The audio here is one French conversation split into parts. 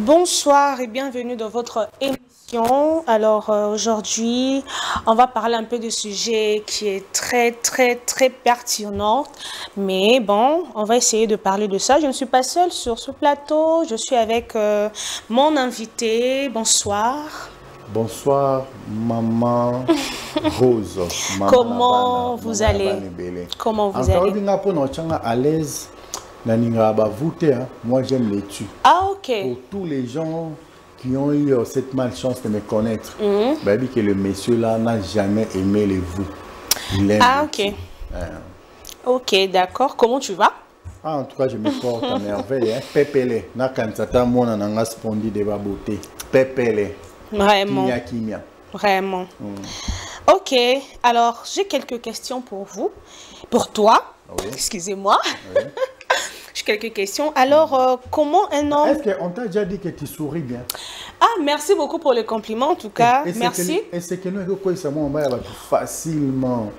Bonsoir et bienvenue dans votre émission. Alors aujourd'hui, on va parler un peu de sujet qui est très pertinent. Mais bon, on va essayer de parler de ça. Je ne suis pas seule sur ce plateau. Je suis avec mon invité. Bonsoir. Bonsoir, maman Rose. Comment vous allez? Comment vous allez? À l'aise. Moi j'aime les tu. Ah ok. Pour tous les gens qui ont eu cette malchance de me connaître, bah, que le monsieur là n'a jamais aimé les vous. Il aime ok. Ok, d'accord. Comment tu vas? En tout cas, je me porte à merveille. Pépele. Na kansata mona nanga spondi de ba beauté. Pépele. Vraiment. Kimia. Vraiment. Ok. Alors, j'ai quelques questions pour vous. Pour toi. Oui. Excusez-moi. Oui. J'ai quelques questions. Alors, comment un homme... Est-ce qu'on t'a déjà dit que tu souris bien? Ah, merci beaucoup pour les compliments, en tout cas. Merci. Et c'est que nous, facilement.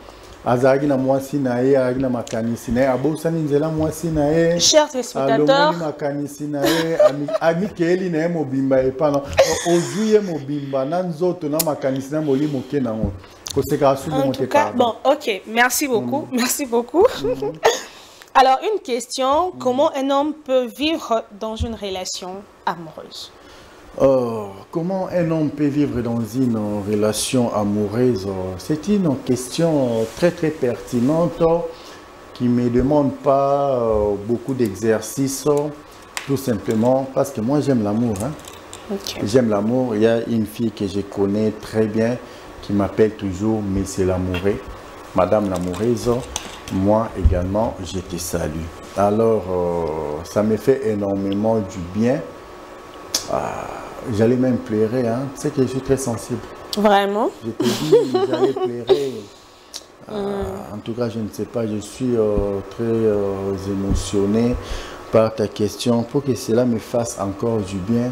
Azagi na mwasi na ye, azagi na makanisi na ye, abosani nzela mwasi na ye. Chers téléspectateurs. Alongoli makanisi na ye, ami keli na ye mobimba e pana. Ozuye mobimba na nzoto na makanisi na moli moke na ngo. En tout cas, bon, ok, merci beaucoup, merci beaucoup. Alors, une question, comment un homme peut vivre dans une relation amoureuse? Comment un homme peut vivre dans une relation amoureuse? C'est une question très pertinente qui ne me demande pas beaucoup d'exercices, tout simplement parce que moi j'aime l'amour. Hein? Okay. J'aime l'amour. Il y a une fille que je connais très bien qui m'appelle toujours Monsieur l'amoureux, Madame l'amoureuse. Moi également, je te salue. Alors, ça me fait énormément du bien. J'allais même pleurer, hein. Tu sais que je suis très sensible. Vraiment? Je te dis, j'allais pleurer. En tout cas, je ne sais pas, je suis très émotionné par ta question. Pour que cela me fasse encore du bien,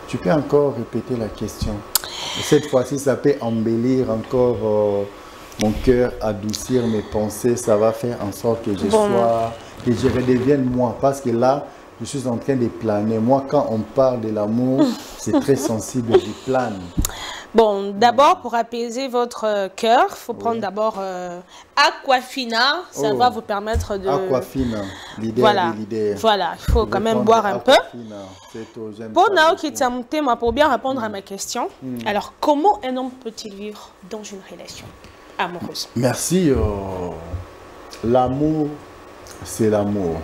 tu peux encore répéter la question. Cette fois-ci, ça peut embellir encore mon cœur, adoucir mes pensées. Ça va faire en sorte que je redevienne moi. Parce que là, je suis en train de planer. Moi, quand on parle de l'amour, c'est très sensible, je plane. Bon, d'abord, pour apaiser votre cœur, il faut prendre d'abord Aquafina. Ça va vous permettre de... Aquafina, leader voilà. des leaders. Voilà, il faut quand même boire un peu. Pour bien répondre à ma question, alors, comment un homme peut-il vivre dans une relation amoureuse? Merci. L'amour, c'est l'amour.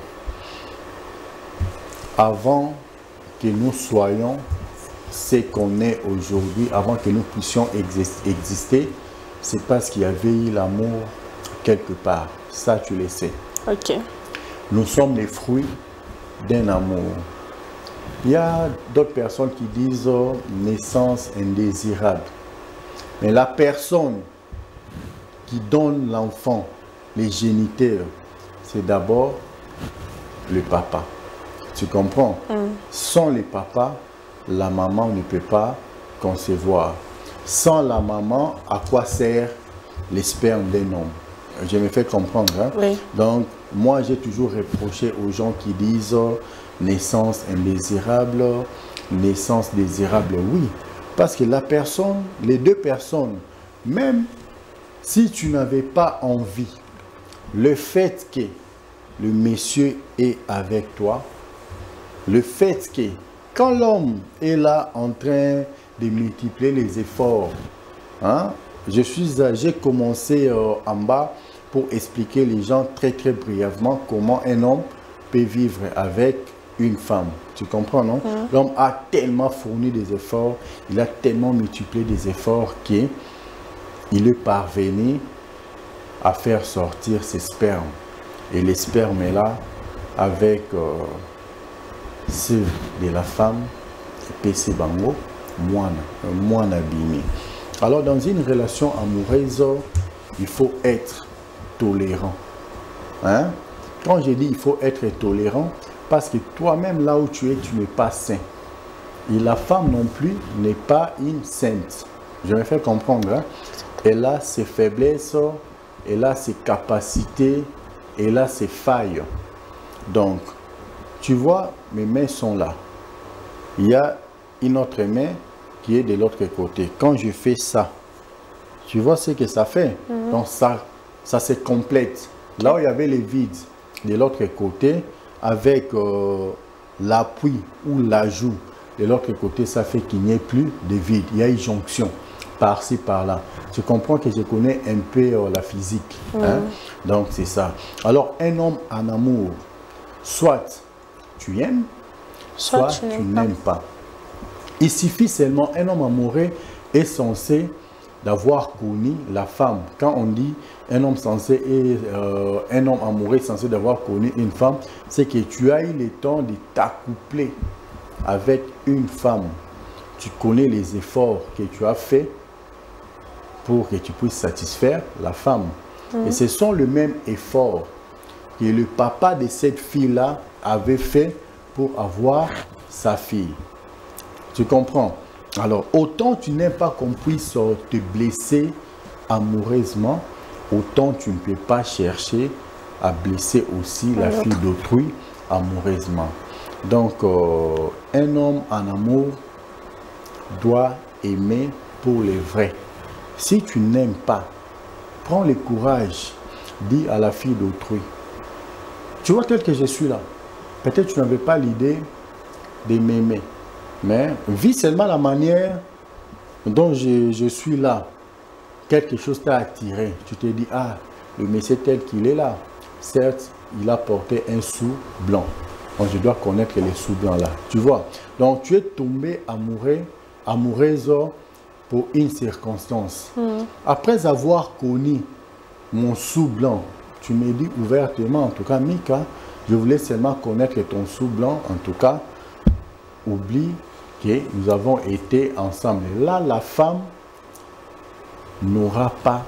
Avant que nous soyons ce qu'on est aujourd'hui, avant que nous puissions exister, c'est parce qu'il y avait eu l'amour quelque part. Ça, tu le sais. Ok. Nous sommes les fruits d'un amour. Il y a d'autres personnes qui disent naissance indésirable. Mais la personne qui donne l'enfant, les géniteurs, c'est d'abord le papa. Tu comprends? Sans le papa, la maman ne peut pas concevoir. Sans la maman, à quoi sert le sperme d'un homme? Je me fais comprendre. Hein? Oui. Donc, moi, j'ai toujours reproché aux gens qui disent naissance indésirable, naissance désirable. Oui, parce que la personne, les deux personnes, même si tu n'avais pas envie, le fait que le monsieur est avec toi, le fait que quand l'homme est là en train de multiplier les efforts, hein, j'ai commencé en bas pour expliquer les gens très brièvement comment un homme peut vivre avec une femme. Tu comprends, non? L'homme a tellement fourni des efforts, il a tellement multiplié des efforts qu'il est parvenu à faire sortir ses spermes. Et les spermes est là avec... ceux de la femme, PC Bango, moine abîmé. Alors, dans une relation amoureuse, il faut être tolérant. Hein? Quand je dis il faut être tolérant, parce que toi-même, là où tu es, tu n'es pas saint. Et la femme non plus n'est pas une sainte. Je me fais comprendre. Hein? Elle a ses faiblesses, elle a ses capacités, elle a ses failles. Donc, tu vois, mes mains sont là. Il y a une autre main qui est de l'autre côté. Quand je fais ça, tu vois ce que ça fait. Donc ça se complète. Là où il y avait les vides de l'autre côté, avec l'appui ou l'ajout de l'autre côté, ça fait qu'il n'y ait plus de vide. Il y a une jonction par-ci, par-là. Tu comprends que je connais un peu la physique. Hein? Donc c'est ça. Alors un homme en amour, soit tu aimes, soit tu n'aimes pas. Il suffit seulement, un homme amoureux est censé d'avoir connu la femme. Quand on dit un homme un homme amoureux est censé d'avoir connu une femme, c'est que tu as eu le temps de t'accoupler avec une femme. Tu connais les efforts que tu as faits pour que tu puisses satisfaire la femme. Et ce sont le même effort que le papa de cette fille-là avait fait pour avoir sa fille. Tu comprends? Alors, autant tu n'aimes pas qu'on puisse te blesser amoureusement, autant tu ne peux pas chercher à blesser aussi la fille d'autrui amoureusement. Donc, un homme en amour doit aimer pour les vrais. Si tu n'aimes pas, prends le courage, dis à la fille d'autrui. Tu vois tel que je suis là. Peut-être tu n'avais pas l'idée de m'aimer. Mais vis seulement la manière dont je suis là. Quelque chose t'a attiré. Tu te dis, ah, le monsieur tel qu'il est là. Certes, il a porté un sou blanc. Donc, je dois connaître les sous blancs là. Tu vois? Donc, tu es tombé amoureuse pour une circonstance. Après avoir connu mon sou blanc, tu me dis ouvertement, en tout cas, Mika, je voulais seulement connaître ton sou blanc. En tout cas, oublie que nous avons été ensemble. Là, la femme n'aura pas.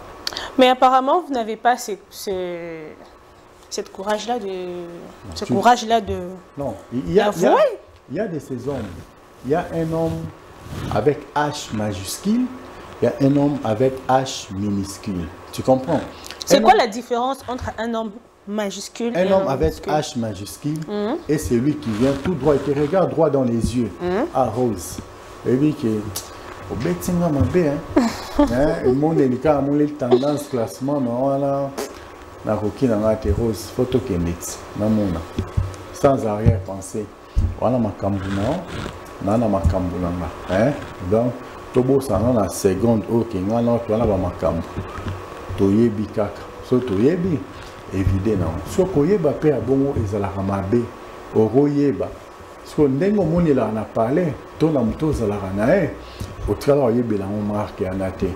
Mais apparemment, vous n'avez pas cette courage-là de... Ce courage-là de... Non, il y a de ces hommes. Il y a un homme avec H majuscule, il y a un homme avec H minuscule. Tu comprends? C'est quoi la différence entre un homme majuscule et un homme avec H majuscule et celui qui vient tout droit et qui regarde droit dans les yeux? Ah, Rose. Et puis que... Au betting, on a le monde est le tendance classement, voilà. La roquine en a été rose, photo qui est nette. Sans arrière-pensée. Voilà ma cambouna. Nana ma cambouna. Donc, Tobo, ça a la seconde. Ok, voilà ma cambouna. Toyebi kaka. So toyebi, évidemment. So koyeba pe abongo ezala ramabe. Oroyeba. So ndengo moni la na parlé. Ton amuto zala ranae. Au travail, il y a une marque à naté.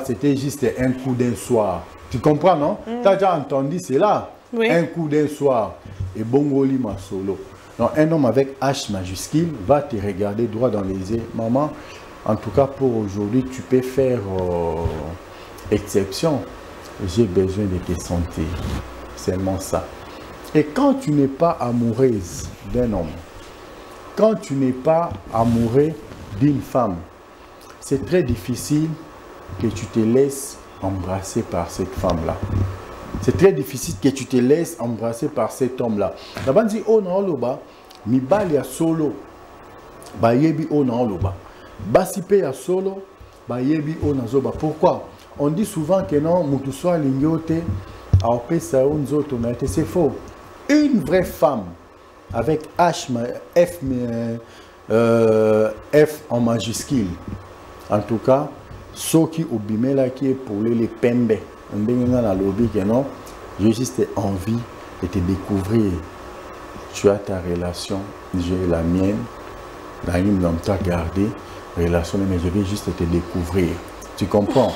C'était juste un coup d'un soir. Tu comprends, non? Tu as déjà entendu cela? Oui. Un coup d'un soir. Et Bongoli ma solo. Donc, un homme avec H majuscule va te regarder droit dans les yeux. Maman, en tout cas pour aujourd'hui, tu peux faire exception. J'ai besoin de te sentir. Seulement ça. Et quand tu n'es pas amoureuse d'un homme, quand tu n'es pas amoureux d'une femme, c'est très difficile que tu te laisses embrasser par cette femme-là. C'est très difficile que tu te laisses embrasser par cet homme-là. D'abord, on dit, oh non, loba, mi bali ya solo, ba yebi oh non, loba. Basipe ya solo, ba yebi oh nazoba. Pourquoi? On dit souvent que non, mutuswa lingyote, a opé saoun zoto, mais c'est faux. Une vraie femme, avec F en majuscule, en tout cas, ceux qui obimela qui est pour les pembe, j'ai juste envie de te découvrir. Tu as ta relation, j'ai la mienne, la mienne t'a gardé, relation, mais je vais juste te découvrir. Tu comprends?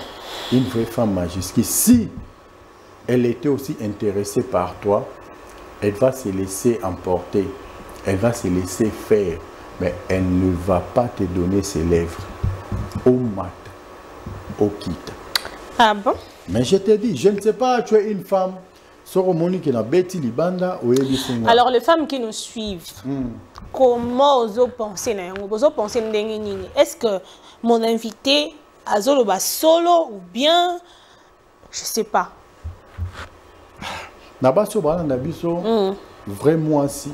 Une vraie femme majuscule, si elle était aussi intéressée par toi, elle va se laisser emporter, elle va se laisser faire, mais elle ne va pas te donner ses lèvres. Au mat, au quitte. Ah bon? Mais je te dis, je ne sais pas, tu es une femme. Alors les femmes qui nous suivent, comment vous pensez? Est-ce que mon invité a Zoloba solo ou bien je ne sais pas? Vraiment si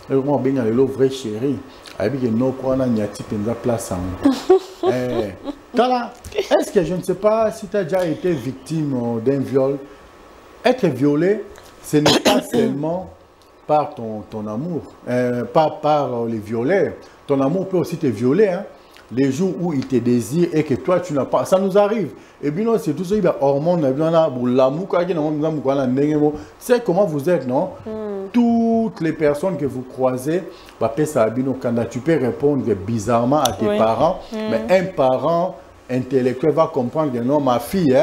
Et moi, bien, le vrai chéri. Avec une autre, on a une place en. Est-ce que je ne sais pas si tu as déjà été victime d'un viol? Être violé, ce n'est pas seulement par ton amour, pas par les violeurs. Ton amour peut aussi te violer. Hein? Les jours où il te désire et que toi tu n'as pas. Ça nous arrive. Et bien, c'est tout ça, il y a hormones, l'amour, c'est comment vous êtes, non? Toutes les personnes que vous croisez, tu peux répondre bizarrement à tes parents, mais un parent intellectuel va comprendre que non, ma fille,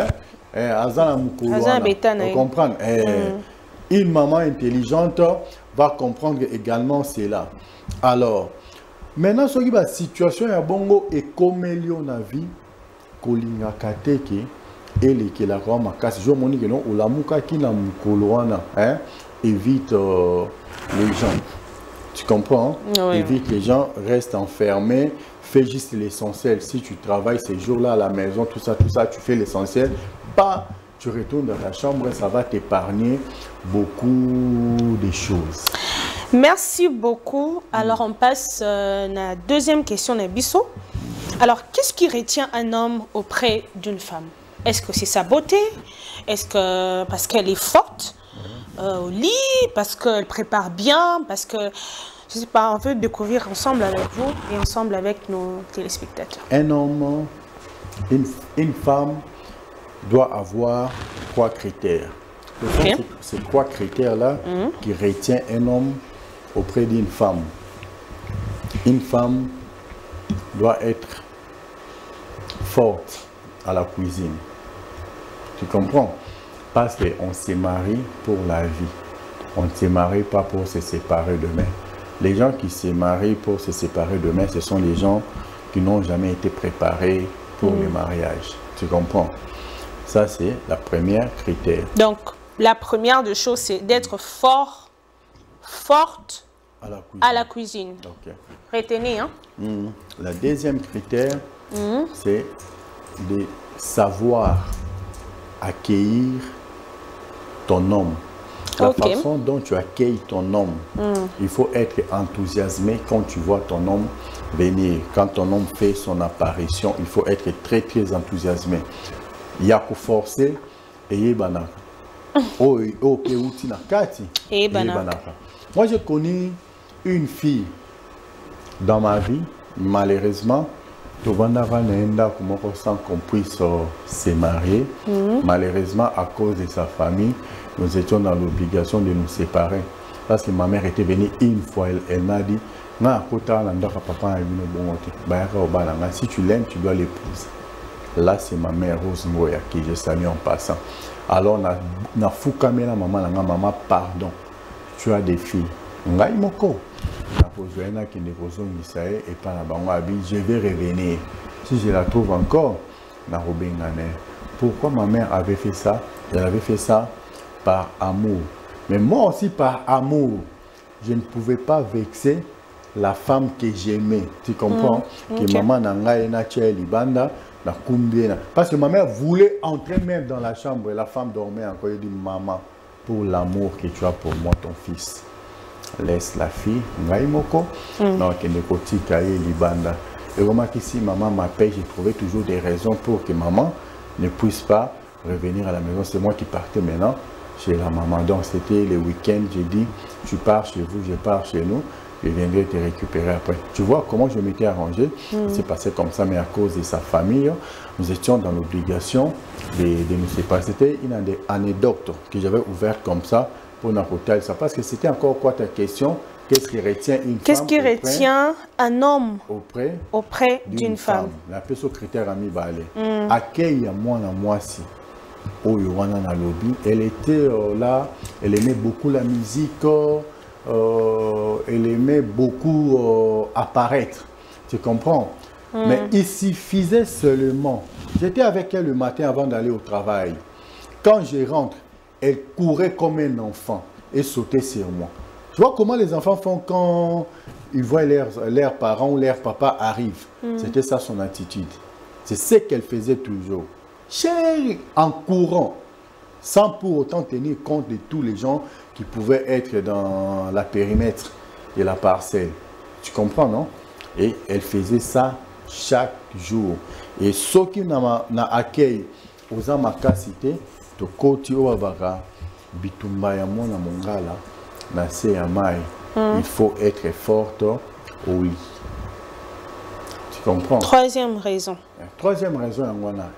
comprendre. Une maman intelligente va comprendre également cela. Alors, maintenant, ce qui est la situation est bongo et comme il y a une vie, kolinga kateke et les qui la roi makas je moni que non ou la muka qui na mukoloana hein évite les gens, tu comprends? Oui. Évite les gens, reste enfermé, fais juste l'essentiel. Si tu travailles ces jours-là à la maison, tout ça, tu fais l'essentiel. Pas, tu retournes dans ta chambre, ça va t'épargner beaucoup de choses. Merci beaucoup. Alors, on passe à la deuxième question de Bissot. Alors, qu'est-ce qui retient un homme auprès d'une femme? Est-ce que c'est sa beauté? Est-ce que parce qu'elle est forte au lit? Parce qu'elle prépare bien? Parce que, je ne sais pas, on veut découvrir ensemble avec vous et ensemble avec nos téléspectateurs. Un homme, une femme doit avoir 3 critères. Okay. Ces 3 critères-là qui retient un homme auprès d'une femme. Une femme doit être forte à la cuisine. Tu comprends? Parce qu'on se marie pour la vie. On ne se marie pas pour se séparer demain. Les gens qui se marient pour se séparer demain, ce sont les gens qui n'ont jamais été préparés pour le mariage. Tu comprends? Ça, c'est la première critère. Donc, la première des choses, c'est d'être forte à la cuisine. Okay. Retenez, hein? La deuxième critère, c'est de savoir accueillir ton homme. La façon dont tu accueilles ton homme, il faut être enthousiasmé quand tu vois ton homme venir. Quand ton homme fait son apparition, il faut être très très enthousiasmé. Il y a qu'à forcer et moi j'ai connu une fille dans ma vie, malheureusement, sans qu'on puisse se marier. Malheureusement, à cause de sa famille, nous étions dans l'obligation de nous séparer. Parce que ma mère était venue une fois, elle m'a dit, si tu l'aimes, tu dois l'épouser. Là, c'est ma mère Rose Ngoya qui je salue en passant. Alors, na fukamela maman, pardon, tu as des filles. Je vais revenir. Si je la trouve encore, pourquoi ma mère avait fait ça? Elle avait fait ça par amour. Mais moi aussi par amour, je ne pouvais pas vexer la femme que j'aimais. Tu comprends? Que maman n'a libanda. Parce que ma mère voulait entrer même dans la chambre et la femme dormait encore. Elle dit, maman, pour l'amour que tu as pour moi, ton fils, laisse la fille, donc libanda. Et remarque ici, maman m'appelle, j'ai trouvé toujours des raisons pour que maman ne puisse pas revenir à la maison. C'est moi qui partais maintenant chez la maman. Donc c'était le week-end, j'ai dit, tu pars chez vous, je pars chez nous. Je viendrai te récupérer après. Tu vois comment je m'étais arrangé? C'est passé comme ça, mais à cause de sa famille, nous étions dans l'obligation de nous séparer. C'était une anecdote que j'avais ouverte comme ça pour n'importe ça. Parce que c'était encore quoi ta question? Qu'est-ce qui retient une femme? Qu'est-ce qui retient un homme auprès d'une femme? La personne critère ami balé. Accueille moi si. Elle était là, elle aimait beaucoup la musique. Elle aimait beaucoup apparaître, tu comprends? Mais il suffisait seulement, j'étais avec elle le matin avant d'aller au travail. Quand je rentre, elle courait comme un enfant et sautait sur moi. Tu vois comment les enfants font quand ils voient leurs parents ou leur papa arrive? C'était ça son attitude. C'est ce qu'elle faisait toujours. Chérie, en courant, sans pour autant tenir compte de tous les gens qui pouvaient être dans la périmètre. de la parcelle. Tu comprends, non? Et elle faisait ça chaque jour. Et ceux qui n'ont accueilli aux amakasité, to koti oabaka, bitumba ya mona mongala, na se ya mai. Il faut être forte au lit. Tu comprends? Troisième raison. Troisième raison,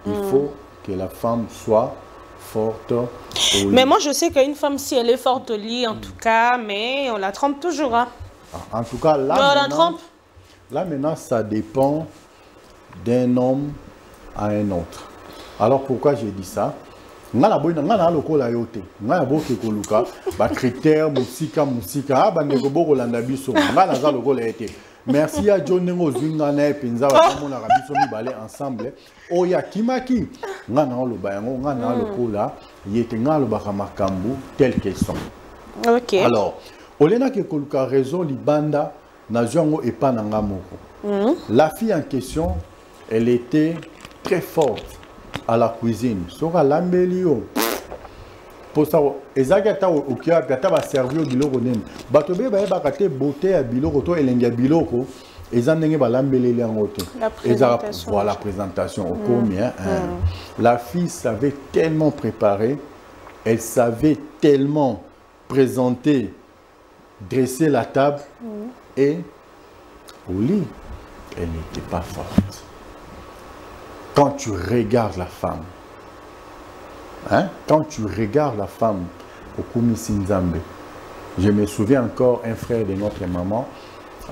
il faut que la femme soit forte au lit. Mais moi, je sais qu'une femme, si elle est forte au lit, en tout cas, mais on la trompe toujours. Hein. En tout cas, là maintenant, ça dépend d'un homme à un autre. Alors, pourquoi j'ai dit ça? Ngana lokola yote ngana boke koluka ba critère musika bandeko boko landa biso ngana za lokola ete merci à John Nengo Zunga na penza ba mona rabiso mibale ensemble oya kimaki ngana loba yango ngana lokola yete ngana loba makambu tel qu'elles sont. OK. Alors olena ke koluka raison libanda na jongo epa nanga moko. La fille en question, elle était très forte à la cuisine. Sora l'ambelio. Pour ça, ezagata okia gata va servir biloko nem. Batobe ba bakate beauté à biloko to elenga biloko. Ezandenge ba lambeleli angote. Voilà la présentation au combien. La fille savait tellement préparer, elle savait tellement présenter, dresser la table et au lit, elle n'était pas forte. Quand tu regardes la femme, hein, quand tu regardes la femme au Kumisi Nzambe, je me souviens encore un frère de notre maman,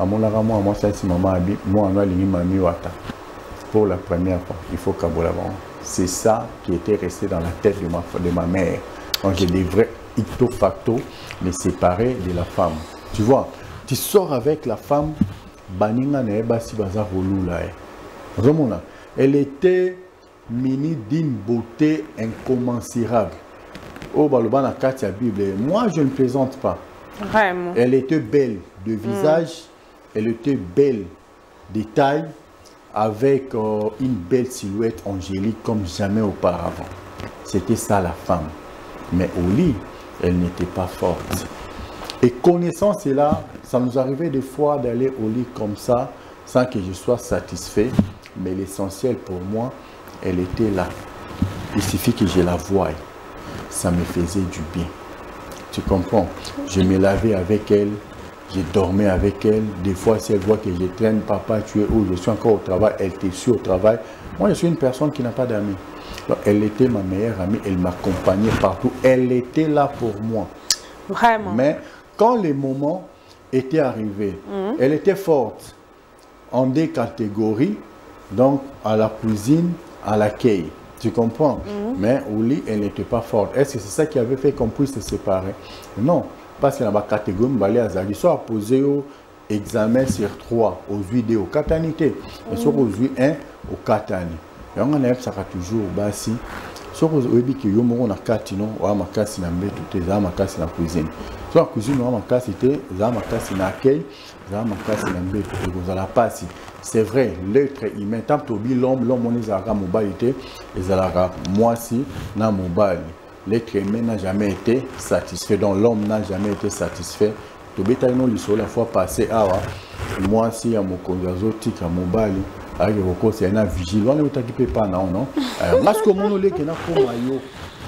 à mon aramo, à moi, ça c'est maman Abi, moi, on a l'ini mami wata. Pour la première fois, il faut qu'abolavant. C'est ça qui était resté dans la tête de ma mère. Donc je devrais icto facto me séparer de la femme. Tu vois, tu sors avec la femme, baninga na ebasi baza rolula. Romona. Elle était munie d'une beauté incommensurable. Oh, balobana katia Bible. Moi, je ne plaisante pas. Vraiment. Elle était belle de visage, elle était belle de taille, avec une belle silhouette angélique comme jamais auparavant. C'était ça la femme. Mais au lit, elle n'était pas forte. Et connaissant cela, ça nous arrivait des fois d'aller au lit comme ça, sans que je sois satisfait. Mais l'essentiel pour moi, elle était là. Il suffit que je la voie. Ça me faisait du bien. Tu comprends? Je me lavais avec elle, je dormais avec elle. Des fois, si elle voit que je traîne, papa, tu es où? Je suis encore au travail, elle était sûre au travail. Moi, je suis une personne qui n'a pas d'amis. Elle était ma meilleure amie, elle m'accompagnait partout. Elle était là pour moi. Vraiment. Mais quand les moments étaient arrivés, elle était forte en des catégories. Donc, à la cuisine, à l'accueil. Tu comprends? Mais au lit, elle n'était pas forte. Est-ce que c'est ça qui avait fait qu'on puisse se séparer? Non. Parce que dans la catégorie, ils sont posés au examen sur 3 aux vidéos katanité. Et sur aux 1 au katani. Et on a toujours basi. Sur aux oebi qui yomo na katino, ou à ma casse na mbé, tout est à ma casse na cuisine. Sur la cuisine, ou à ma casse, c'était à ma casse na accueil, à ma casse na mbé, tout est à la passe. C'est vrai, l'être humain, tant que l'homme, on est à la mobilité, et à la moi si, na mobile. L'être humain n'a jamais été satisfait, donc l'homme n'a jamais été satisfait. Tu bêta non l'histoire la fois passée, moi si à mon conjazotique à mobile, avec le c'est un vigile, on est occupé pas non. Parce que mon olé qui n'a pas maillot,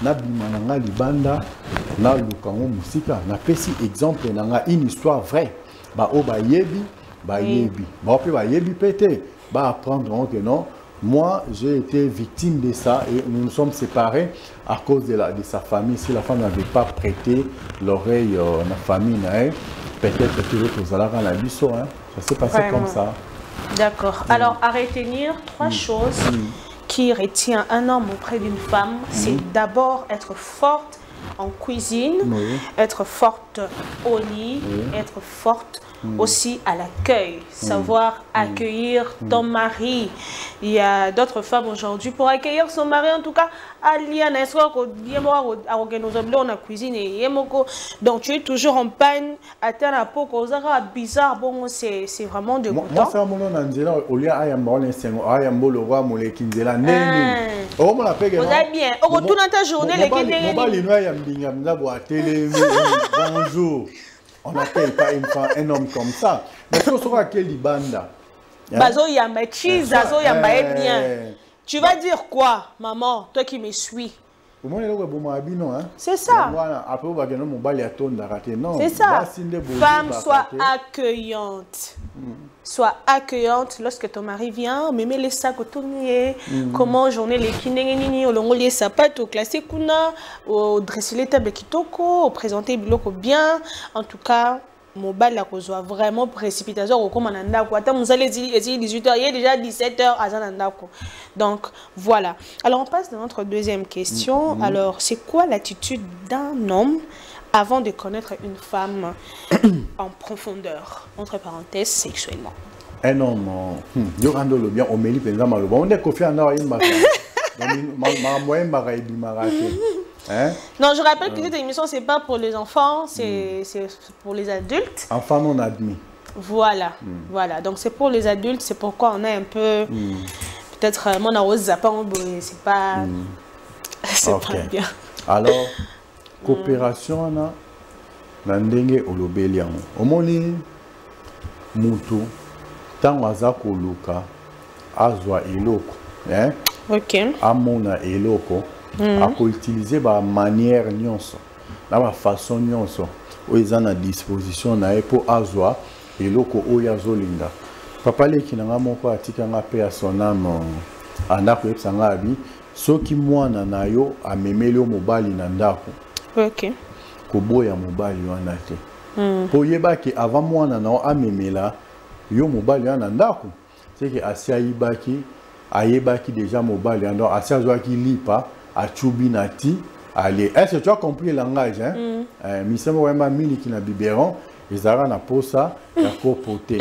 na bimananga libanda, na lukango musika, na pesi exemple na une histoire vraie. Ba o ba yebi. Ba yebi. Ba pe ba yebi pété. Ba apprendre que non. Moi, j'ai été victime de ça et nous nous sommes séparés à cause de sa famille. Si la femme n'avait pas prêté l'oreille à la famille, peut-être que l'autre allait la biseau. Ça s'est passé comme ça. D'accord. Alors, à retenir 3 choses qui retient un homme auprès d'une femme, c'est d'abord être forte en cuisine, être forte au lit, être forte aussi à l'accueil, savoir accueillir ton mari. Il y a d'autres femmes aujourd'hui, pour accueillir son mari, en tout cas, donc tu es toujours en panne, bizarre, bon, c'est vraiment de moi, ça mon nom Angela, au lieu ayambo le roi molekinzela neni. Oh mon appel. Vous allez bien. Au retour dans ta journée, les bonjour. On n'accueille pas un homme comme ça. Mais ce sera quel Libanda. Bazo yamba cheese, bazo yamba est bien. Tu vas dire quoi, maman, toi qui me suis? C'est ça. C'est ça. Femme, sois accueillante. Sois accueillante lorsque ton mari vient, me met les sacs au tournier, comment journée les kinengenini, au longo les sapatos, au classé kuna, au dresser les tables kitoko, au présenter biloko bien. En tout cas, mon bal la kozwa vraiment précipitation au comme ananda quoi. Tant vous allez dire 18h, il est déjà 17h à Zananda quoi. Donc voilà. Alors on passe à notre deuxième question. Alors c'est quoi l'attitude d'un homme avant de connaître une femme en profondeur, entre parenthèses, sexuellement? Un homme, je rends le bien au Méli, on est confiant dans une marque. Non, je rappelle que cette émission, ce n'est pas pour les enfants, c'est pour les adultes. Enfants non admis. Voilà, voilà. Donc c'est pour les adultes, c'est pourquoi on est un peu... Peut-être, mon arrose zapin, c'est pas... C'est pas bien. Alors... coopération na ndenge olobeli yango omoni mutu tango aza koluka azwa eloko amona eloko akoutilize ba manière nyonso na ba façon nyonso oyo eza na disposition na ye mpo azwa eloko oyo azolinga papa leki na nga moko atikanga mpe ya son ame andako yebisa nga abi soki mwana na yo amemeli yo mobali na ndako koboya mobali wana te po yebaki avant mwana na amemela yo mobali wana ndako c'est que asi ayebaki déjà mobali ando asi azwaki lipa achubi na ti allez est-ce que tu as compris le langage hein misemo wema miliki na biberon ezara na posa ya kopote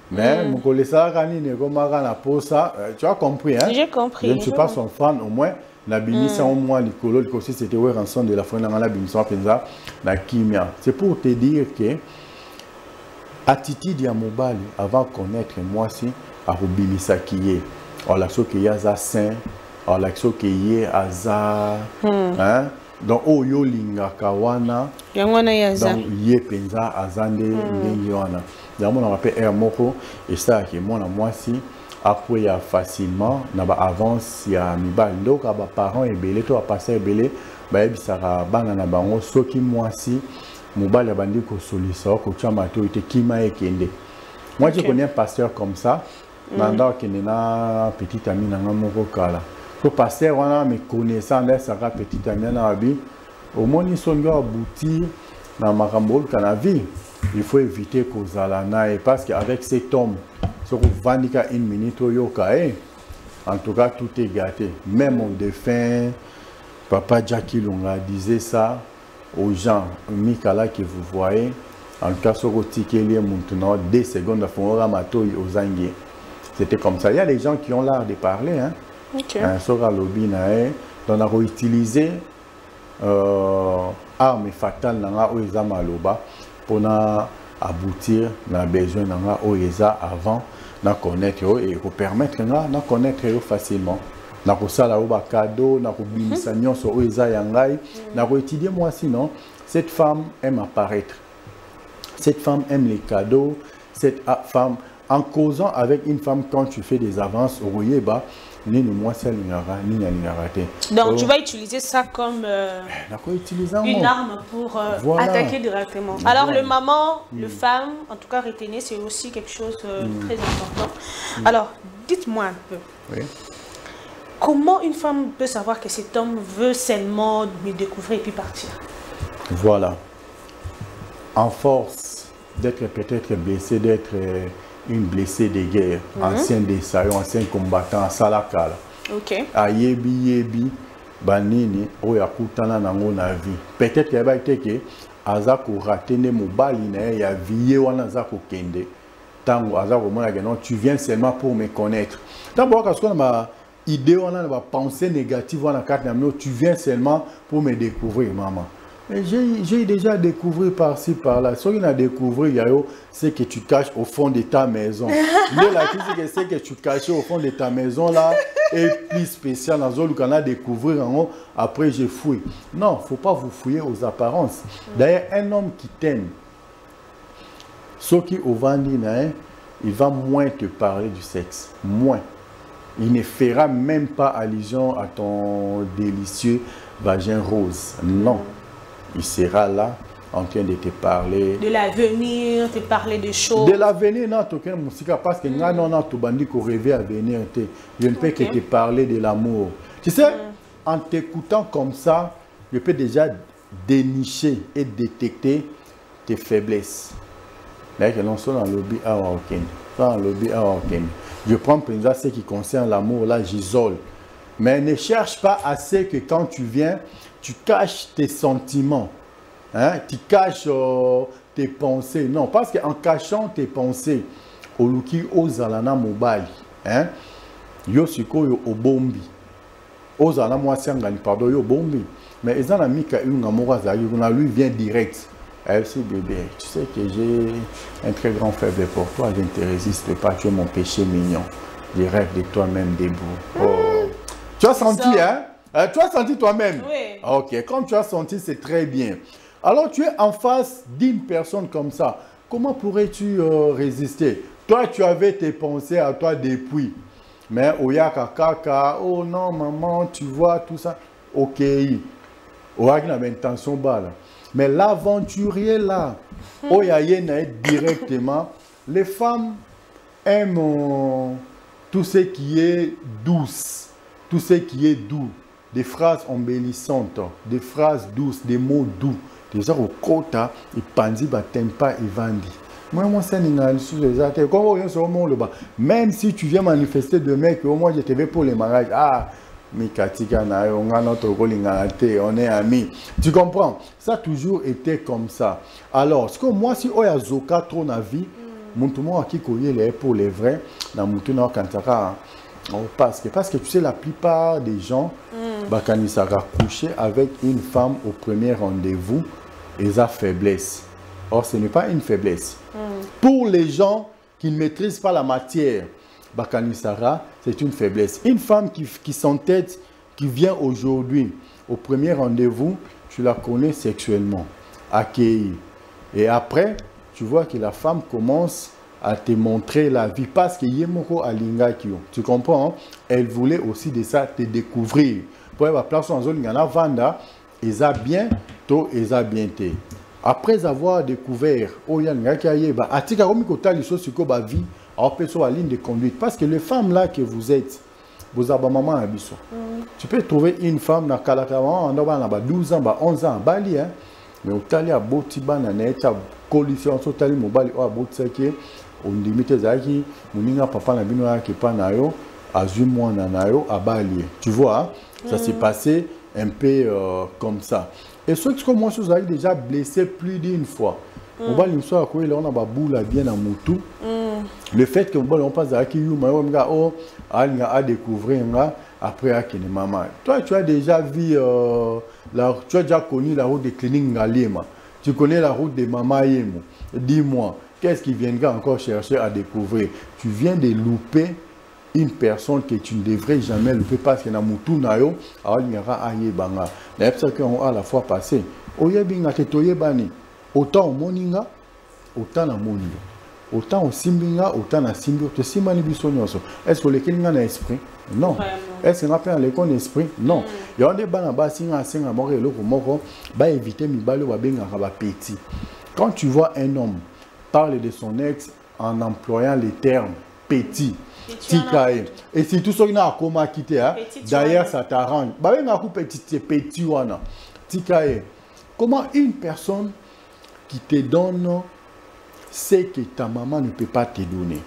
mais mon collègue ça kanine komaka na posa tu as compris hein j'ai compris je ne suis pas son fan au moins na binisa au moins likolo likosi c'était ouais rançon de la fin na binisa penza na kimia c'est pour te dire que attitude ya mobali avant connaître moi si a rubilisa kiye or l'action que ya za saint or l'action que ye aza hein donc oyo linga kawana yangwana yaza donc ye penza azande ndengi wana yamona rappel er moko et ça que moi si après facilement na ba avance ya mibali donc ba parents ebele to passer ebele ba ebisaka bana na bango soki mwasi mobali abandi ko solisa ko chama to ite kima ekende. Moi je connais un pasteur comme ça nanda kenena petite amie na moko kala ko pasteur wana me connaissant de sa petite amie na abi au moni songo aboutir na makambo kana vie il faut éviter kozala na parce qu'avec cet homme si vous vendez une minute en tout cas tout est gâté. Même au défunt papa Jackie Lunga disait ça aux gens Mikala que vous voyez en tout cas sur le ticket maintenant 2 secondes c'était comme ça. Il y a des gens qui ont l'art de parler hein sur le lobby on a réutilisé arme fatale pour aboutir na besoin na oeza avant na connaître et pour permettre na connaître facilement na ko sala o ba cadeau na ko bimisa nyonso oeza yangai na ko étudier moi sinon cette femme aime apparaître, cette femme aime les cadeaux, cette femme en causant avec une femme quand tu fais des avances au yeba ni moi seul donc tu vas utiliser ça comme une arme pour attaquer directement. Alors le maman, le femme, en tout cas retenez, c'est aussi quelque chose de très important. Alors dites-moi un peu, comment une femme peut savoir que cet homme veut seulement me découvrir et puis partir? Voilà, en force d'être peut-être blessé, d'être une blessée de guerre, ancien désaillon, ancien combattant, salakala. Ok. Yebi, banini, oyakutana nango na vie. Peut-être qu'il y a été que azako ratene mobali na ya vie wana azako kende. Tango azako mona que non, tu viens seulement pour me connaître. Tango parce qu'on a idée wana ba pensée négative wana carte na tu viens seulement pour me découvrir maman. J'ai déjà découvert par-ci, par-là. Ce qu'il a découvert, c'est que tu caches au fond de ta maison. C'est que tu caches au fond de ta maison là, et plus spécial dans zone qu'on a découvert en haut, après j'ai fouillé. Non, il ne faut pas vous fouiller aux apparences. D'ailleurs, un homme qui t'aime, Ce qui au Vandi, il va moins te parler du sexe. Moins. Il ne fera même pas allusion à ton délicieux vagin rose. Non. Il sera là en train de te parler. De l'avenir, te parler de choses. De l'avenir, non, tu as musique parce que non, tu bandis qu'on rêve à venir. Je ne peux que te parler de l'amour. Tu sais, en t'écoutant comme ça, je peux déjà dénicher et détecter tes faiblesses. Là, que l'on soit dans le lobby à Orken. Je prends par exemple ce qui concerne l'amour, là, j'isole. Mais ne cherche pas assez que quand tu viens, tu caches tes sentiments. Hein? Tu caches tes pensées. Non, parce qu'en cachant tes pensées, au luki ozalana mobile, hein? Yo siko yo obombi. Ozalana mwasiangani pardon yo bombi. Mais ils ont mis qu'un amour lui vient direct. Elle dit, bébé, tu sais que j'ai un très grand faible pour toi, je ne te résiste pas, tu es mon péché mignon. Je rêve de toi-même debout. Oh. Tu as senti, hein? Tu as senti toi-même? Oui. Ok, comme tu as senti, c'est très bien. Alors, tu es en face d'une personne comme ça. Comment pourrais-tu résister? Toi, tu avais tes pensées à toi depuis. Mais, oyaka kaka, oh non, maman, tu vois, tout ça. Ok. Oyaka n'a intention balle. Mais l'aventurier là, directement, les femmes aiment tout ce qui est douce, tout ce qui est doux, des phrases embellissantes, des phrases douces, des mots doux. Déjà au quota, il pandi batempa et vandi. Moi, c'est même si tu viens manifester demain que au moins je te vais pour les mariages. Ah, on est amis. Tu comprends? Ça a toujours été comme ça. Alors, ce que moi, si on a zoka trop na vie, mon qui connaît pour les vrais, dans mon parce que tu sais, la plupart des gens, ils sont couché avec une femme au premier rendez-vous, ils ont faiblesse. Or, ce n'est pas une faiblesse. Pour les gens qui ne maîtrisent pas la matière, Bakanisara, c'est une faiblesse. Une femme qui s'entête, qui vient aujourd'hui au premier rendez-vous, tu la connais sexuellement, accueillie. Et après, tu vois que la femme commence à te montrer la vie. Parce que Yemoko Alinga Kyo, tu comprends, hein? Elle voulait aussi de ça te découvrir. Pour la place en zone, il y en a Vanda, ils ont bien, toi, ils ont bien été. Après avoir découvert, oh, il y a un gars qui a eu, Atika Romikota, les choses sur la vie, à ligne de conduite. Parce que les femmes là que vous êtes, vous avez maman à Bissau. Tu peux trouver une femme dans Kalakawan, on a 12 ans, 11 ans, à Bali, hein? Mais au Tali à Botiban, on a une coalition, au Tali Mobali, au Botsake, on limite Zaki, Mouninga Papa Nabino qui pas nayo, à Zumouan Nanayo, à Bali. Tu vois, hein? Ça s'est passé un peu comme ça. Et ceux qui commencent à être déjà blessés plus d'une fois. On va lui dire qu'on a boule bien dans Moutou. Le fait que on passe à qui a découvert après à maman. Toi, tu as déjà vu, tu as déjà connu la route de Clinique Ngalema. Tu connais la route de Mama Yemo. Dis-moi, qu'est-ce qui viendra encore chercher à découvrir? Tu viens de louper une personne que tu ne devrais jamais louper parce que dans Moutou Nayo, il y aura un yébanga. C'est ça qu'on a la fois passée. Oyebinga te toyebani. Autant au moninga, autant na moninga. Autant au simbinga, autant na simbi. Te simani bisonyoso. Est-ce que le kelinga na esprit? Non. Est-ce qu'on appelle l'école d'esprit? Non. Il y a des banabas singa singa moko eloko moko ba éviter mibalo ba benga ba petit. Quand tu vois un homme parler de son ex en employant les termes petit, tikae, et si tout ça il a comment quitter, hein? D'ailleurs ça t'arrange. Ba benga ku petit petit wana. Tikae. Comment une personne qui te donne ce que ta maman ne peut pas te donner,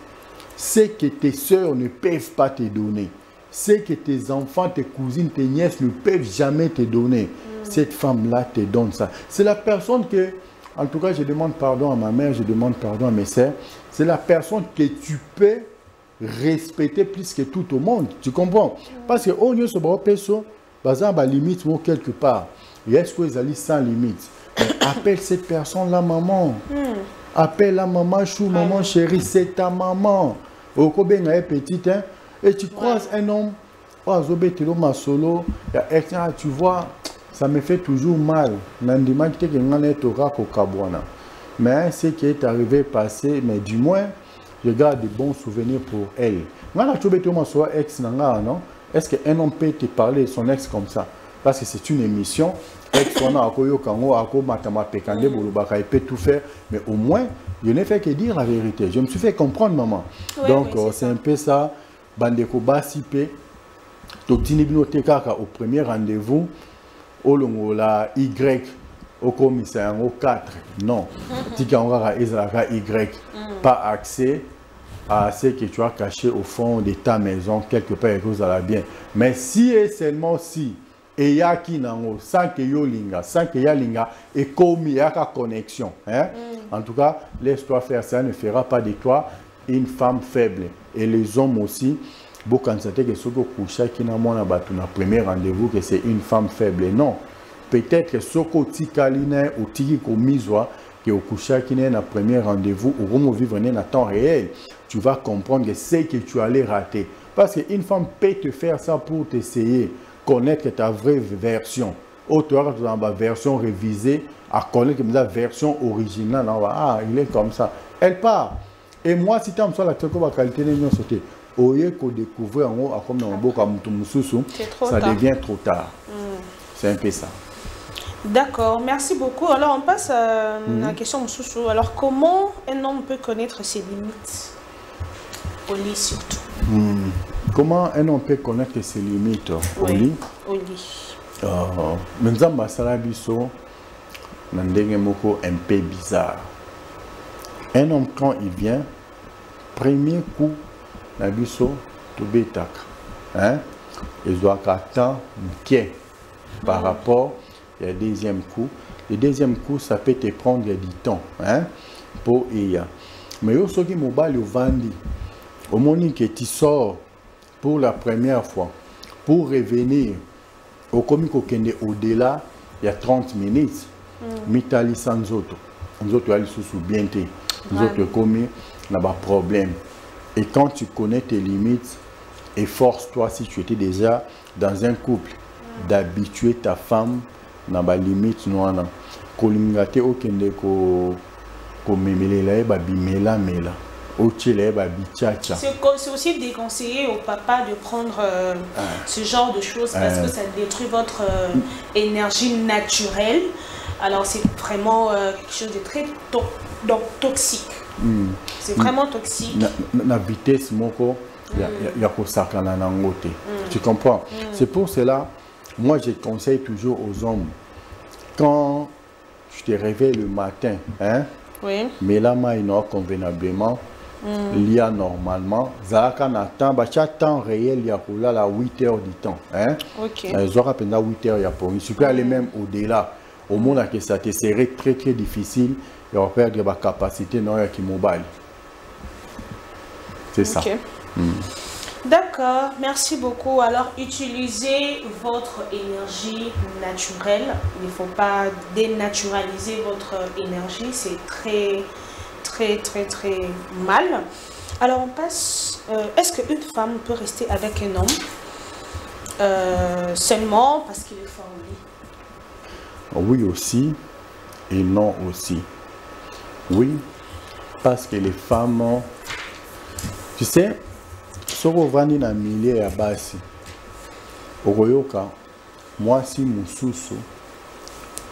ce que tes soeurs ne peuvent pas te donner, ce que tes enfants, tes cousines, tes nièces ne peuvent jamais te donner, cette femme-là te donne ça. C'est la personne que, en tout cas, je demande pardon à ma mère, je demande pardon à mes soeurs, c'est la personne que tu peux respecter plus que tout au monde. Tu comprends? Parce que on ne se bat pas sur limite quelque part. Et est-ce que les alliés sans limite? Appelle cette personne-là maman. Appelle la maman chou, maman chérie, c'est ta maman. Au Koben est petite, hein? Et tu croises un homme, tu vois, ça me fait toujours mal. Mais ce qui est arrivé passé, mais du moins, je garde de bons souvenirs pour elle. Est-ce qu'un homme peut te parler de son ex comme ça? Parce que c'est une émission. Ex, il peut tout faire. Mais au moins, je n'ai fait que dire la vérité. Je me suis fait comprendre, maman. Oui, donc, oui, c'est un peu ça. Bandeko Basipé, au premier rendez-vous, la Y, au commissaire, au 4. Non. Y. Pas accès à ce que tu as caché au fond de ta maison, quelque part, et que ça va bien. Mais si et seulement si, et y a qui nango, sans que yo linga, sans que ya linga, et comme il y a une connexion. Hein? En tout cas, laisse-toi faire ça, ne fera pas de toi une femme faible. Et les hommes aussi, beaucoup constater que ce que coucha qui n'a mon abattu na premier rendez-vous, que c'est une femme faible. Non. Peut-être que ce que tu caline ou tu commiswa, que au coucha qui n'est na premier rendez-vous, ou comment vivre dans temps réel, tu vas comprendre que c'est que tu allais rater. Parce qu'une femme peut te faire ça pour t'essayer, connaître ta vraie version. Autre dans la version révisée, à connaître la version originale. Ah, il est comme ça. Elle part. Et moi, si tu as la qualité de l'union sauté, au lieu de découvrir en haut, comme dans le beau ça devient trop tard. C'est un peu ça. D'accord, merci beaucoup. Alors, on passe à la question Moussoussou. Alors, comment un homme peut connaître ses limites? Au lit surtout. Comment un homme peut connaître ses limites au lit? Au lit. Maintenant, Salabiso, un peu bizarre. Un homme, quand il vient, premier coup, Nabiso, tout bétac. Hein? Il doit attendre par rapport au deuxième coup. Le deuxième coup, ça peut te prendre du temps. Hein? Pour Iya. Mais au qui mobile au Vandi, au moment que tu sors pour la première fois, pour revenir au comique au-delà, il y a 30 minutes. Mitali sans autres. Nous autres, ils sont bien. Nous autres, commis, on a pas de problème. Et quand tu connais tes limites, efforce-toi, si tu étais déjà dans un couple, d'habituer ta femme dans les limites. C'est aussi déconseillé au papa de prendre ce genre de choses parce que ça détruit votre énergie naturelle. Alors c'est vraiment quelque chose de très toxique. C'est vraiment toxique. La vitesse, tu comprends? C'est pour cela, moi je conseille toujours aux hommes, quand tu te réveilles le matin, hein, mais là, convenablement, il y a normalement, chaque temps réel, il y a 8 heures du temps. Hein? Ils auront 8 heures, tu peux aller même au-delà. Au monde que ça te serait très très difficile, il va perdre la capacité qui mobile. C'est ça. D'accord, merci beaucoup. Alors, utilisez votre énergie naturelle. Il ne faut pas dénaturaliser votre énergie. C'est très, très, très, très mal. Alors, on passe... Est-ce qu'une femme peut rester avec un homme seulement parce qu'il est fort? Oui aussi et non aussi. Oui, parce que les femmes... Tu sais, si on va dans le milieu à base, moi si Moussoussou,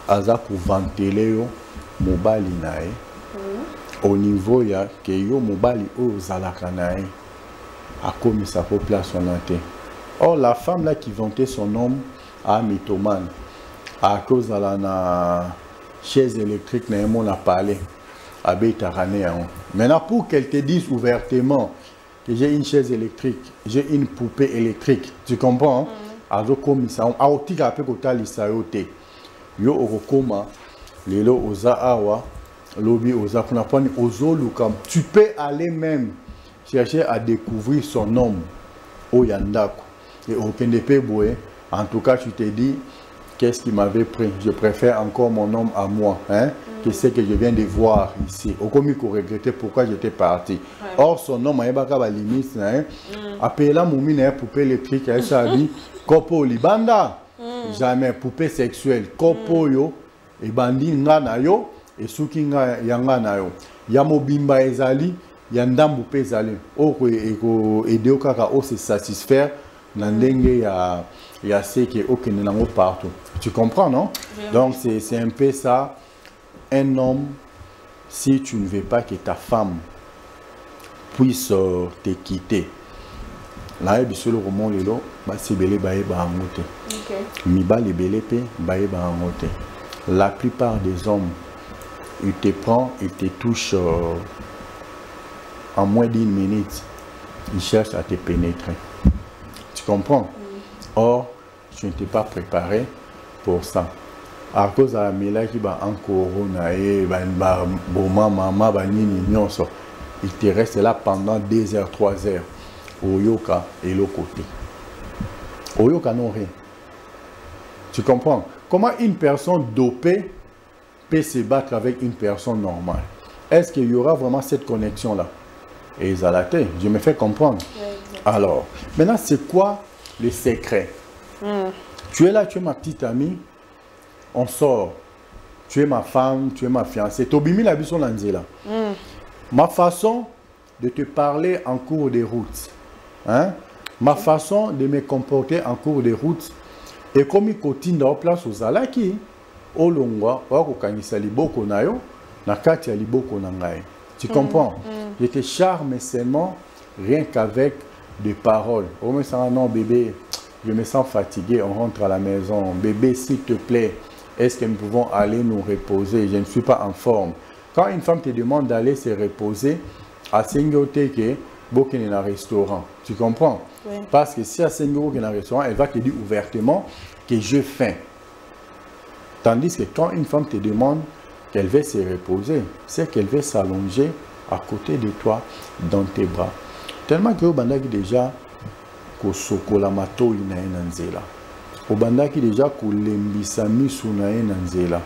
aza pour ventiler mobali nae, au niveau ya que yo mobali o zalaka nae, a commis sa place en ante. Or la femme là qui vantait son homme à mythomane, à cause de la chaise électrique, on a parlé. Maintenant, pour qu'elle te dise ouvertement que j'ai une chaise électrique, j'ai une poupée électrique, tu comprends? Tu peux aller même chercher à découvrir son homme au Yandako. Et au Kendepeboé, en tout cas, tu te dis, qu'est-ce qui m'avait pris? Je préfère encore mon homme à moi, hein? Que c'est que je viens de voir ici. Au commis qu'on regrettait pourquoi j'étais parti. Or, son homme, il y a pas de limite. Appelez la moumine, poupée électrique, elle s'est dit, Kopo Libanda. Jamais poupée sexuelle. Kopo yo, et bandi ngana yo, et soukinga yanga na yo ya mobimba ezali ya ndambu pe ezali oko eko aider kaka o se satisfaire na ndenge ya ce qui okende nango partout. Tu comprends, non? Donc c'est un peu ça. Un homme, si tu ne veux pas que ta femme puisse te quitter, là il y a le roman lelo ba sebele ba e ba ngote. OK. Mi ba lebele pe ba e ba ngote. La plupart des hommes, il te prend, il te touche en moins d'une minute, il cherche à te pénétrer. Tu comprends? Or, tu ne t'es pas préparé pour ça. À cause de la mélanie qui va encore, il te reste là pendant 2 heures, 3 heures. Oyoka et l'autre côté. Oyoka non rien. Tu comprends? Comment une personne dopée peut se battre avec une personne normale? Est-ce qu'il y aura vraiment cette connexion-là? Et Zalaté, je me fais comprendre. Alors, maintenant, c'est quoi le secret? Tu es là, tu es ma petite amie, on sort. Tu es ma femme, tu es ma fiancée. Tobimi la bison lanzela. Ma façon de te parler en cours de route, hein? Ma façon de me comporter en cours de route, et comme il continue dans place aux alaki, au longwa, au kanisa liboko na yo, na kati ya liboko na ngai. Tu comprends? Je te charme seulement rien qu'avec des paroles. Oh mais ça non bébé, je me sens fatigué, on rentre à la maison. Bébé, s'il te plaît, est-ce que nous pouvons aller nous reposer? Je ne suis pas en forme. Quand une femme te demande d'aller se reposer, à Sengoteke, beaucoup dans un restaurant. Tu comprends? Oui. Parce que si à Sengoteke dans un restaurant, elle va te dire ouvertement que j'ai faim. Tandis que quand une femme te demande qu'elle veut se reposer, c'est qu'elle veut s'allonger à côté de toi, dans tes bras. Tellement que au bandaki déjà, ko sokola mato ina enanzela. Au bandaki déjà ko lembisa misu na enanzela.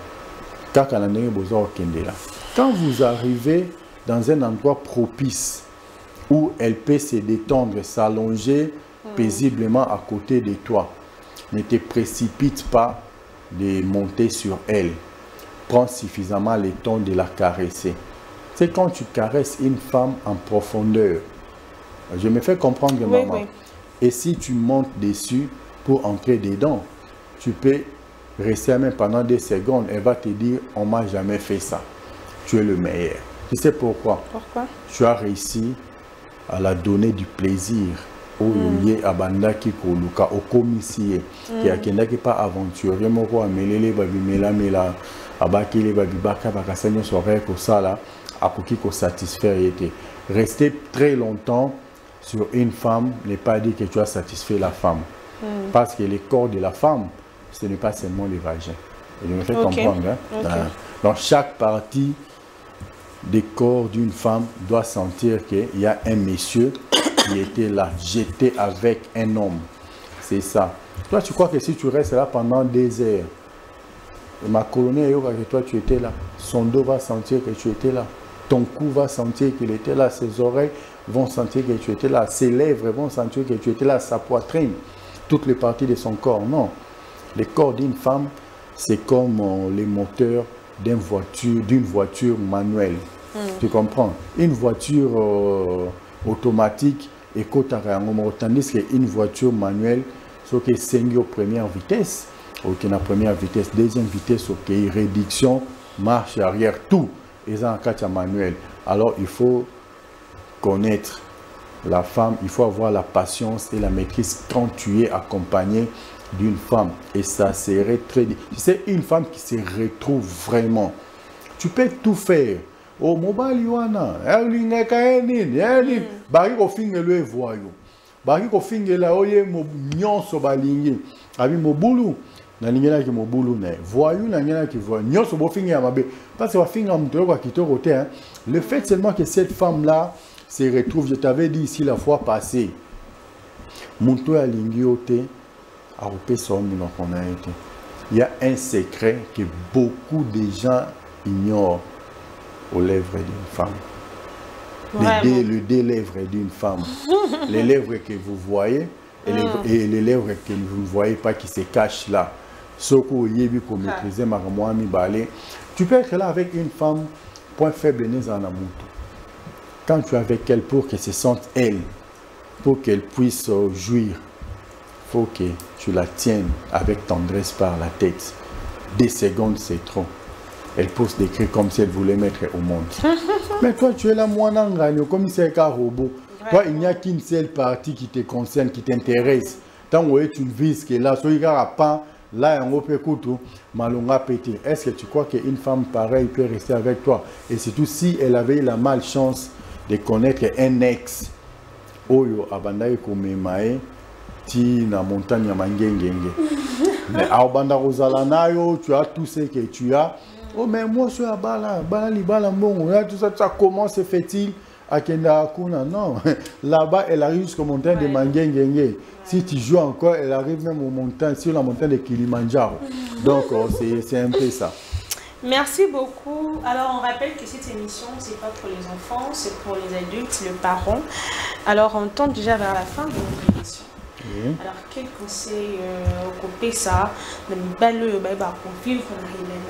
Kaka na ndenge bozo okendela. Quand vous arrivez dans un endroit propice où elle peut se détendre, s'allonger paisiblement à côté de toi, ne te précipite pas de monter sur elle. Prends suffisamment le temps de la caresser. C'est quand tu caresses une femme en profondeur. Je me fais comprendre, oui, maman. Oui. Et si tu montes dessus pour entrer dedans, tu peux rester même pendant 2 secondes. Elle va te dire, on ne m'a jamais fait ça. Tu es le meilleur. Tu sais pourquoi? Pourquoi? Tu as réussi à la donner du plaisir. Au lieu abanda qui koluka au commissaire qui a qui pas aventurier moko amelele babi mela abakile babi baka bakasanya soirée ko sala akoki ko satisfaire été. Rester très longtemps sur une femme n'est pas dire que tu as satisfait la femme. Parce que le corps de la femme, ce n'est pas seulement le vagin. Et je me fais comprendre. Hein? Dans chaque partie du corps d'une femme doit sentir qu'il y a un monsieur qui était là, jeté avec un homme. C'est ça. Toi, tu crois que si tu restes là pendant 2 heures, ma colonie, toi, tu étais là. Son dos va sentir que tu étais là. Ton cou va sentir qu'il était là. Ses oreilles vont sentir que tu étais là. Ses lèvres vont sentir que tu étais là. Sa poitrine, toutes les parties de son corps. Non. Le corps d'une femme, c'est comme les moteurs d'une voiture manuelle. Tu comprends? Une voiture automatique et tandis qu'une voiture manuelle, c'est que c'est une première vitesse, la première vitesse, deuxième vitesse, ok, réduction, marche arrière, tout est en cas manuel. Alors il faut connaître la femme, il faut avoir la patience et la maîtrise quand tu es accompagné d'une femme. Et ça serait très... C'est une femme qui se retrouve vraiment. Tu peux tout faire. Oh, mobile yuana, elinga kaenini, bari ko fingelo evoyo. Bari ko fingela oye mo nyonso balingi. Abi mobulu, na lingela ki mobulu na. Voyou na ngela ki voyou. Nyonso bo fingi ya mabe. Parce que wa finga mto kwa kitoko te, hein. Le fait seulement que cette femme là se retrouve, je t'avais dit ici la fois passée. Mto ya lingi ote a opé son no kona été. Il y a un secret que beaucoup de gens ignorent. Aux lèvres d'une femme. Le délèvre d'une femme. Les lèvres que vous voyez et les lèvres que vous ne voyez pas qui se cachent là. Ce que vous avez maîtriser Tu peux être là avec une femme, point faible, quand tu es avec elle pour qu'elle se sente elle, pour qu'elle puisse jouir, il faut que tu la tiennes avec tendresse par la tête. 2 secondes, c'est trop. Elle pose des cris comme si elle voulait mettre au monde. Mais toi, tu es là, moi, comme si c'était un robot. Toi, il n'y a qu'une seule partie qui te concerne, qui t'intéresse. Tant que tu vises que là, soit il n'y a pas, là, on peut écouter, malonga pété. Est-ce que tu crois qu'une femme pareille peut rester avec toi? Et surtout si elle avait eu la malchance de connaître un ex, Oyo, Abandaye Komemae, ti na montagne ya mangengenge. Mais Abanda Rosalanayo, tu as tout ce que tu as. Oh, mais moi, je suis à Bala, Bala Libala Mbongo, tout ça, comment se fait-il à Kenda Akuna? Non, là-bas, elle arrive jusqu'aux montagnes de Mangengenge. Si tu joues encore, elle arrive même aux montagnes, sur la montagne de Kilimanjaro. Donc, c'est un peu ça. Merci beaucoup. Alors, on rappelle que cette émission, ce n'est pas pour les enfants, c'est pour les adultes, les parents. Alors, on tente déjà vers la fin de notre émission. Oui. Alors, quel conseil couper ça dans le conflit,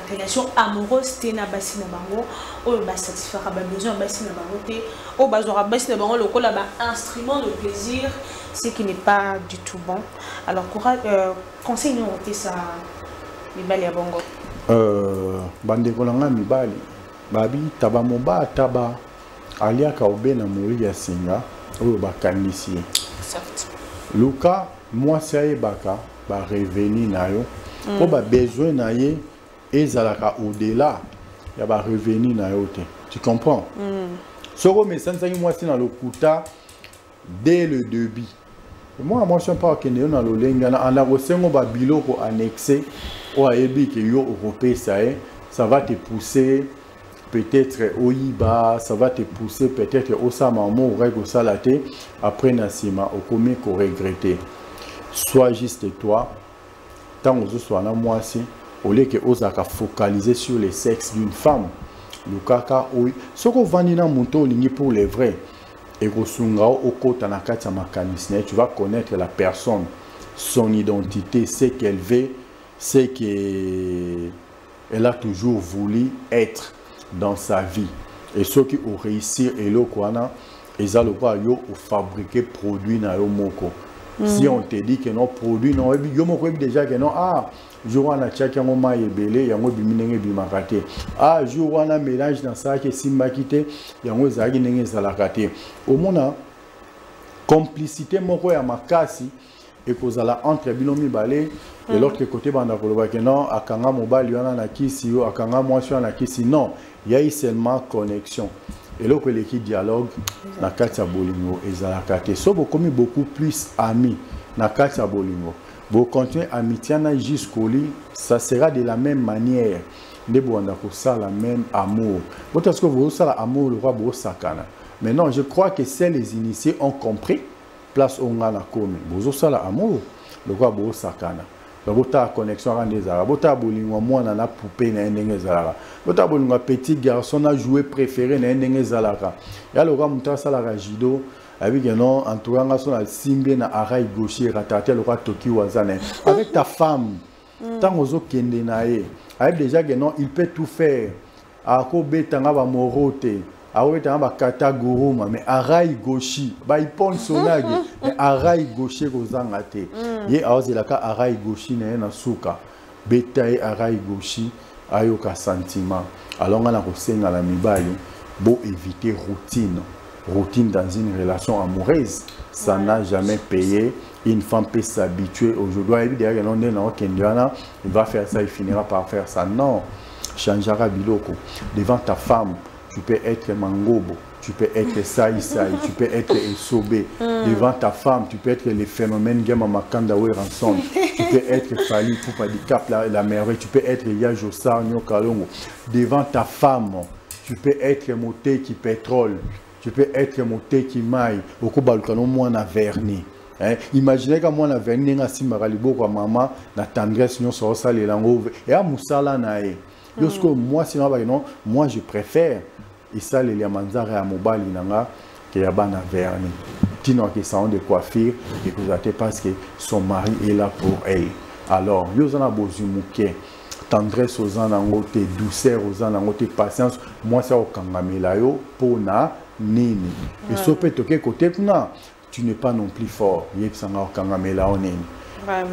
la relation amoureuse, t'es na bassi na bango, ou bah satisfaire à besoin bassi na bango, t'es ou bah zora bassi na bango, le col là instrument de plaisir, ce qui n'est pas du tout bon. Alors, conseil nous on ça, les balles à bango. Bande kolanga mibali babi taba moba taba alia ka obena muri ya singa oyo bakanisi Luka moi c'est baka ba revenu na yo ko ba besoin na ye ezalaka au-delà ya ba revenu na yo te, tu comprends? Soko mesanza moi c'est na lokuta dès le début. Moi je suis pas que na lolenga na ana kosengo ba biloko annexé ou que yo européen ça va te pousser peut-être au Iba, ça va te pousser peut-être au Samamo, au Rego Salaté, après Nassima, au commis qu'on regretter. Sois juste toi, tant que soit là, moi aussi, au lieu que osaka focaliser sur le sexe d'une femme, le kaka, oui, ce qu'on va dire pour les vrais, et au côté tu vas connaître la personne, son identité, ce qu'elle veut, c'est qu'elle a toujours voulu être dans sa vie. Et ceux qui ont réussi, et le kwana, ils ont fabriqué produits na yo moko. Si on te dit que non produit non, yo moko déjà que non je vois na tchaki yango ma yebele yango biminenge bimakate. Je vois na mélange dans ça que simba kite yango ezaki ndenge ezalakate. Au mona complicité moko ya makasi et kozala entre bino mibale et l'autre côté banda koloba que non akanga mobali wana na kisi yo akanga mwasi wana na kisi, non, il y a eu seulement connexion et l'autre l'équipe dialogue na kati ya bolingo ezalaka te. So bokomi beaucoup plus amis na kati ya bolingo bo continuer amitié na jusqu'au lit, ça sera de la même manière nde banda ko ça la même amour parce que vous ça l'amour le roi bo sakana. Mais non, je crois que c'est les initiés ont compris place on a la commune bozo sala amour le roi bo sakana bota connexion rande zara bota bolingo mwana na poupée na ndenge zara bota bolingo petit garçon a joué préféré na ndenge zalaka ya le roi muta sala rajido avec non entouranga son al simbe na arai gaucher ratata le roi Toki wazane avec ta femme tant ozo kende na ye avec déjà que non il peut tout faire ako betanga ba morote mais arai gauchi ba ipon sonage mais arai gaucher kozanga te ye aozelaka arai gauchi na suka betaye arai gauchi ayoka sentiment alors on a kosenga la mibali bo éviter routine dans une relation amoureuse, ça n'a jamais payé. Une femme peut s'habituer aujourd'hui il va faire ça, il finira par faire ça. Non, changera biloko devant ta femme. Tu peux être mangobo, tu peux être saï, tu peux être esobé. Devant ta femme, tu peux être les phénomènes Gema Makanda ensemble. Tu peux être Fali pour handicap la merveille. Tu peux être Yajosa Nyokalongo. Devant ta femme, tu peux être moté qui pétrole. Tu peux être moté qui maille. Au Kobalkano, moi, na vernis. Imaginez que moi, na vernis, na simbaralibo, kwa maman, na tendresse, nyo so sa le lango. Et à Moussala nae. Lorsque moi, sinon, moi, je préfère. Et ça, les liamanzare à mobile, qui a ban vernis. Tino qui salon de coiffure, et parce que son mari est là pour elle. Alors, yozana bozumuke. tendresse aux gens nangote, douceur aux gens nangote, patience. Moi, ça au kangamelayo pour na nini. Et ça peut être côté kuna, tu n'es pas non plus fort. Yepsanga au kangamelayo nini.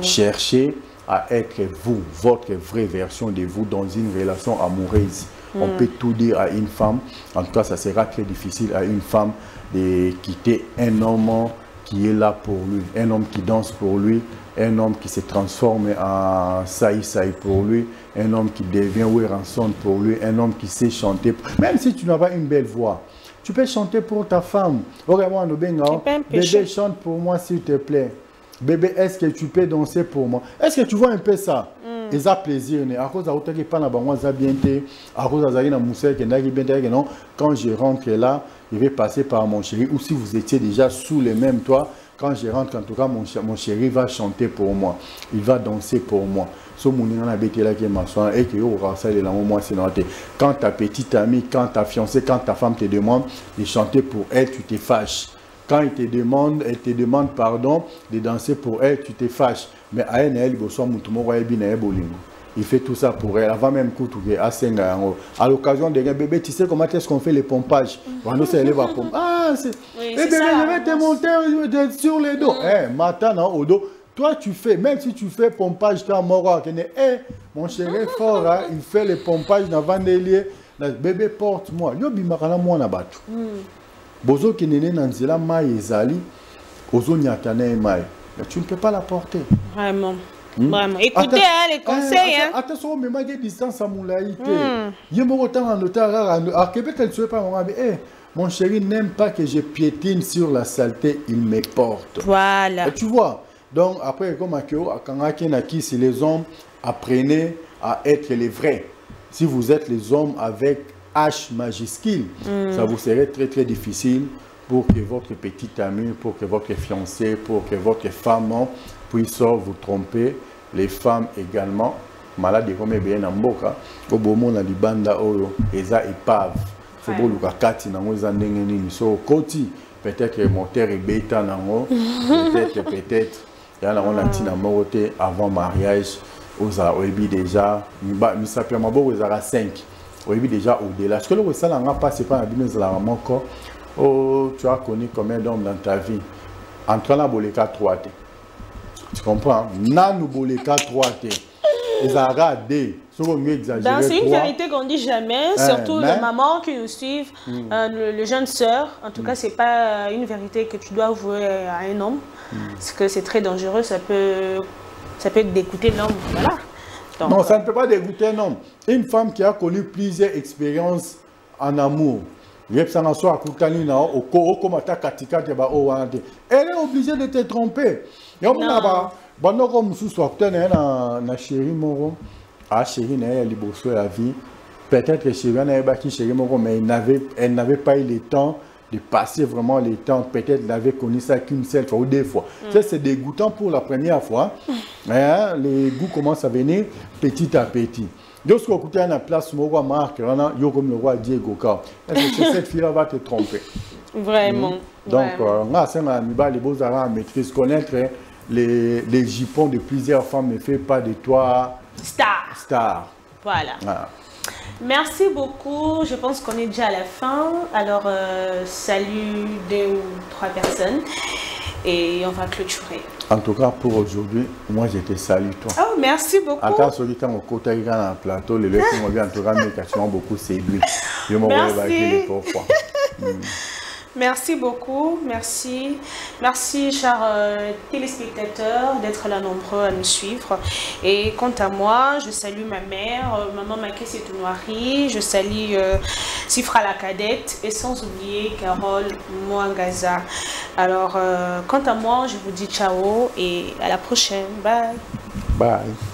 Cherchez à être vous, votre vraie version de vous dans une relation amoureuse. On peut tout dire à une femme. En tout cas, ça sera très difficile à une femme de quitter un homme qui est là pour lui, un homme qui danse pour lui, un homme qui se transforme en saï pour lui, un homme qui devient Weranson pour lui, un homme qui sait chanter. Même si tu n'as pas une belle voix, tu peux chanter pour ta femme. Regarde-moi, bébé, chante pour moi s'il te plaît. Bébé, est-ce que tu peux danser pour moi? Est-ce que tu vois un peu ça? Et ça plaisir. À cause quand je rentre là, je vais passer par mon chéri. Ou si vous étiez déjà sous les mêmes toits, quand je rentre, en tout cas, mon chéri va chanter pour moi. Il va danser pour moi. Quand ta petite amie, quand ta fiancée, quand ta femme te demande de chanter pour elle, tu te fâches. Quand elle te demande pardon de danser pour elle, tu te fâches. Mais à elle, il fait tout ça pour elle. Avant même à l'occasion de bébé, tu sais comment est-ce qu'on fait les pompages? Ah, bébé, je vais te monter sur les dos. Maintenant, au dos. Toi, tu fais, même si tu fais pompage, mon chéri fort, il fait les pompages dans Vandelier. Bébé, porte-moi. Bozo qui n'est pas mai ezali, ozo nyakane mai. Mais tu ne peux pas la porter. Vraiment. Vraiment. Écoutez les conseils. Attention, mais ma distance à mon laïté. Il y a mon temps en retard. À Québec, elle ne sait pas. Mon chéri n'aime pas que je piétine sur la saleté, il me porte. Voilà. Et tu vois. Donc, après, comme si les hommes apprenez à être les vrais. Si vous êtes les hommes avec H majuscule, ça vous serait très très difficile pour que votre petite amie, pour que votre fiancé, pour que votre femme puisse vous tromper. Les femmes également, malade comme bien en boka, au beau monde à libanda oyo, eza épave. Faut beau luka kati na ngoza ndenge nini so koti, peut-être moteur et bêta nango, peut-être, y a on a tina morote avant mariage, oza oebi déjà, mi s'appelle mabo oza 5. Oui, déjà au-delà. Ce que le ça n'a pas, c'est pas un business la maman. Oh, tu as connu combien d'hommes dans ta vie? Entre la boleka 3T. Tu comprends? Nanou boleka 3T. Ils ont regardé. C'est une vérité qu'on dit jamais, surtout les mamans qui nous suivent, les jeunes sœurs. En tout cas, c'est pas une vérité que tu dois avouer à un homme. Parce que c'est très dangereux, ça peut dégoûter l'homme. Voilà. Donc, non, ça ne peut pas dégoûter un homme. Une femme qui a connu plusieurs expériences en amour, elle est obligée de te tromper. Peut-être que chérie, mais elle n'avait pas eu le temps de passer vraiment le temps. Peut-être qu'elle avait connu ça qu'une seule fois ou deux fois. C'est dégoûtant pour la première fois. Les goûts commencent à venir petit à petit. Lorsque tu es à la place, tu marque, comme le roi Diego. Est-ce que cette fille-là va te tromper? Vraiment. Donc, on a les beaux-arts maîtrise, connaître les jupons de plusieurs femmes ne fait pas de toi star. Voilà. Merci beaucoup. Je pense qu'on est déjà à la fin. Alors, salut 2 ou 3 personnes. Et on va clôturer. En tout cas, pour aujourd'hui, moi, je te salue, toi. Oh, merci beaucoup. Attends, celui qui est au côté de la plateau, le lait qui m'a en tout cas, mais qui m'a beaucoup séduit. Je m'en vais pourquoi. Merci beaucoup, merci. Merci, chers téléspectateurs, d'être là nombreux à nous suivre. Et quant à moi, je salue ma mère, maman Makessi Tounoiri, je salue Sifra la cadette et sans oublier Carole Mouangaza. Alors, quant à moi, je vous dis ciao et à la prochaine. Bye. Bye.